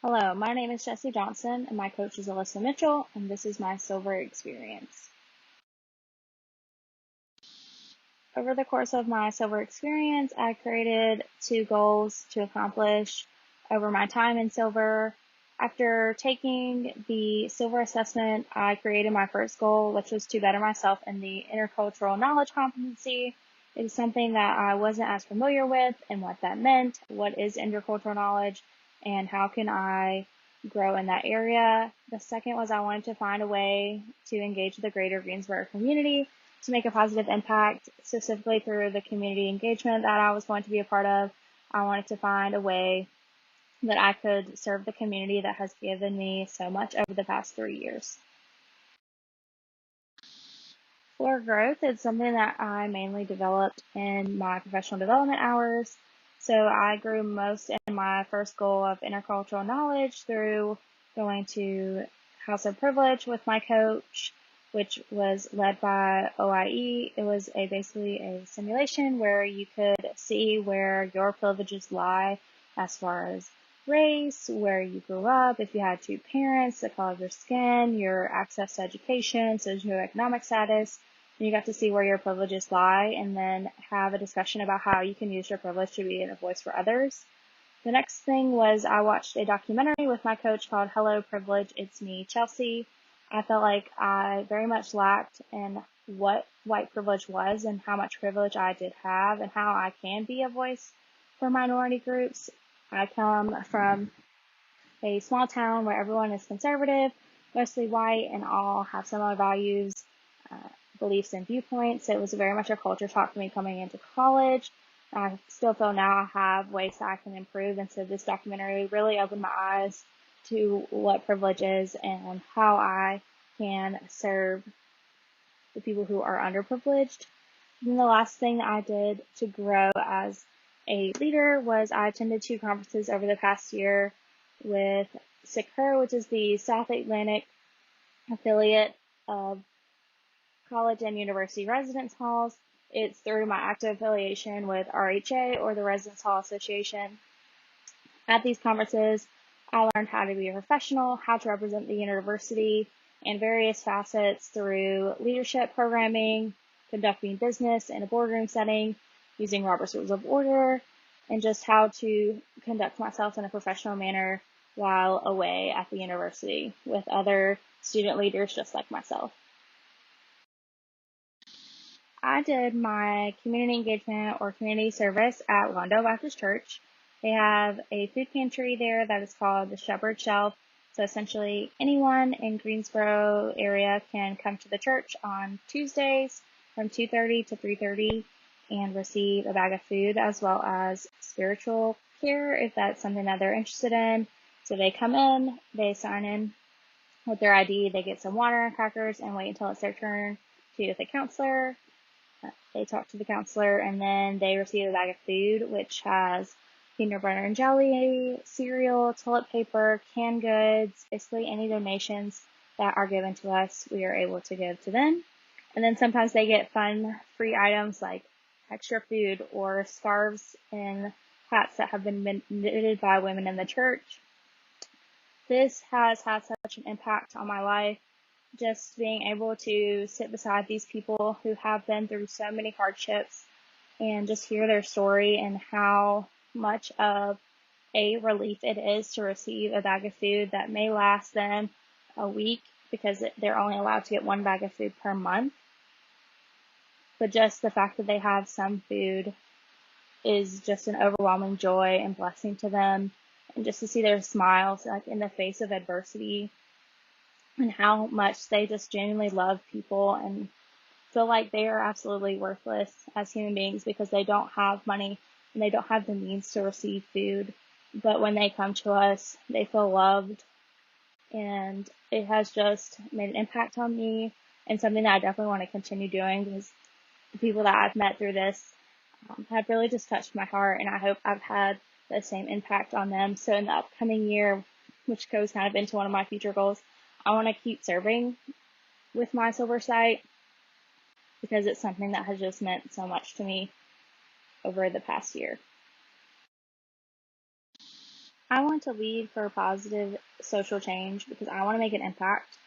Hello, my name is Jessie Johnson, and my coach is Alyssa Mitchell, and this is my silver experience. Over the course of my silver experience, I created 2 goals to accomplish over my time in silver. After taking the silver assessment, I created my first goal, which was to better myself in the intercultural knowledge competency. It is something that I wasn't as familiar with and what that meant, what is intercultural knowledge, and how can I grow in that area. The second was I wanted to find a way to engage the greater Greensboro community to make a positive impact, specifically through the community engagement that I was going to be a part of. I wanted to find a way that I could serve the community that has given me so much over the past 3 years. For growth, it's something that I mainly developed in my professional development hours. So I grew most in my first goal of intercultural knowledge through going to House of Privilege with my coach, which was led by OIE. It was basically a simulation where you could see where your privileges lie as far as race, where you grew up, if you had 2 parents, the color of your skin, your access to education, socioeconomic status. And you got to see where your privileges lie and then have a discussion about how you can use your privilege to be a voice for others. The next thing was I watched a documentary with my coach called Hello Privilege, It's Me, Chelsea. I felt like I very much lacked in what white privilege was and how much privilege I did have and how I can be a voice for minority groups. I come from a small town where everyone is conservative, mostly white, and all have similar values, beliefs, and viewpoints. It was very much a culture shock for me coming into college. I still feel now I have ways that I can improve, and so this documentary really opened my eyes to what privilege is and how I can serve the people who are underprivileged. And the last thing that I did to grow as a leader was I attended 2 conferences over the past year with SICHR, which is the South Atlantic affiliate of college and university residence halls. It's through my active affiliation with RHA, or the Residence Hall Association. At these conferences, I learned how to be a professional, how to represent the university in various facets through leadership programming, conducting business in a boardroom setting, using Robert's Rules of Order, and just how to conduct myself in a professional manner while away at the university with other student leaders just like myself. I did my community engagement or community service at Londo Baptist Church. They have a food pantry there that is called the Shepherd Shelf. So essentially anyone in Greensboro area can come to the church on Tuesdays from 2:30 to 3:30 and receive a bag of food as well as spiritual care if that's something that they're interested in. So they come in, they sign in with their ID, they get some water and crackers and wait until it's their turn to meet with a counselor. They talk to the counselor and then they receive a bag of food, which has peanut butter and jelly, cereal, toilet paper, canned goods, basically any donations that are given to us, we are able to give to them. And then sometimes they get fun free items like extra food or scarves and hats that have been knitted by women in the church. This has had such an impact on my life. Just being able to sit beside these people who have been through so many hardships and just hear their story and how much of a relief it is to receive a bag of food that may last them a week because they're only allowed to get 1 bag of food per month. But just the fact that they have some food is just an overwhelming joy and blessing to them. And just to see their smiles like in the face of adversity and how much they just genuinely love people and feel like they are absolutely worthless as human beings because they don't have money and they don't have the means to receive food. But when they come to us, they feel loved, and it has just made an impact on me and something that I definitely want to continue doing because the people that I've met through this have really just touched my heart, and I hope I've had the same impact on them. So in the upcoming year, which goes kind of into one of my future goals, I want to keep serving with my silver site because it's something that has just meant so much to me over the past year. I want to lead for positive social change because I want to make an impact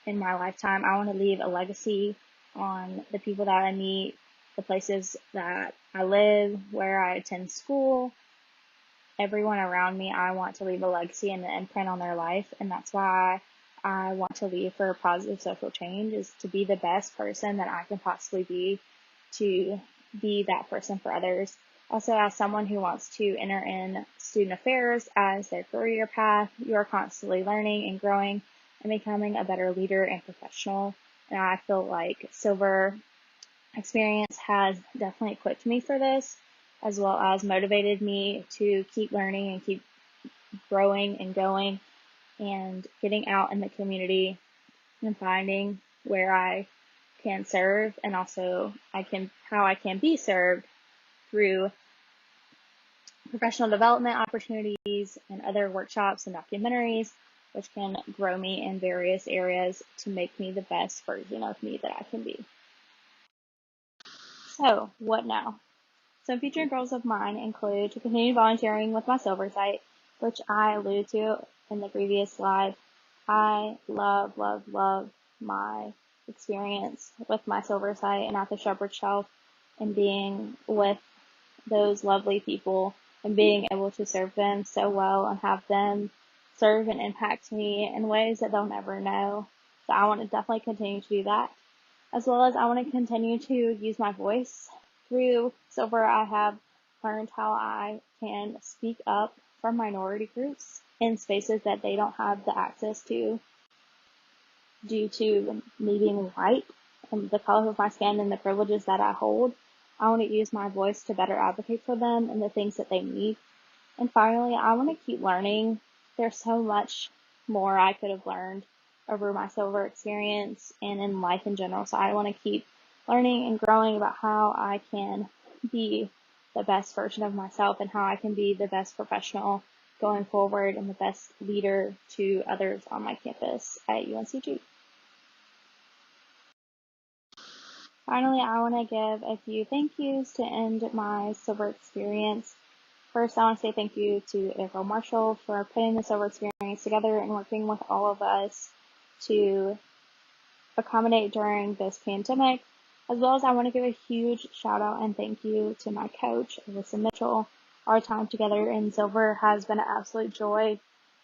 in my lifetime. I want to leave a legacy on the people that I meet, the places that I live, where I attend school, everyone around me. I want to leave a legacy and an imprint on their life, and that's why I want to lead for positive social change, is to be the best person that I can possibly be, to be that person for others. Also, as someone who wants to enter in student affairs as their career path, you are constantly learning and growing and becoming a better leader and professional. And I feel like Silver experience has definitely equipped me for this, as well as motivated me to keep learning and keep growing and going and getting out in the community and finding where I can serve, and also how I can be served through professional development opportunities and other workshops and documentaries, which can grow me in various areas to make me the best version of me that I can be. So, what now? Some future goals of mine include to continue volunteering with my Silver site, which I alluded to in the previous slide. I love, love, love my experience with my Silver site and at the Shepherd Shelf, and being with those lovely people and being able to serve them so well and have them serve and impact me in ways that they'll never know. So I want to definitely continue to do that, as well as I want to continue to use my voice. Through Silver, I have learned how I can speak up for minority groups in spaces that they don't have the access to due to me being white and the color of my skin and the privileges that I hold. I want to use my voice to better advocate for them and the things that they need. And finally, I want to keep learning. There's so much more I could have learned over my Silver experience and in life in general. So I want to keep learning and growing about how I can be the best version of myself and how I can be the best professional going forward and the best leader to others on my campus at UNCG. Finally, I want to give a few thank yous to end my Silver experience. First, I want to say thank you to April Marshall for putting the Silver experience together and working with all of us to accommodate during this pandemic, as well as I want to give a huge shout out and thank you to my coach, Alyssa Mitchell. Our time together in Silver has been an absolute joy.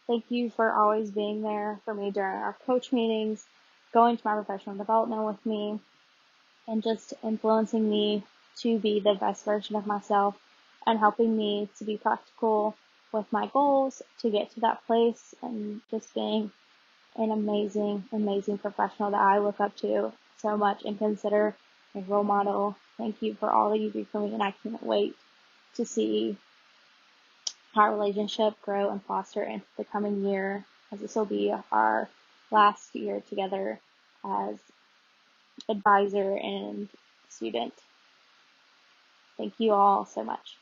Thank you for always being there for me during our coach meetings, going to my professional development with me, and just influencing me to be the best version of myself and helping me to be practical with my goals to get to that place, and just being an amazing, amazing professional that I look up to so much and consider a role model. Thank you for all that you do for me, and I can't wait to see our relationship grow and foster in the coming year, as this will be our last year together as advisor and student. Thank you all so much.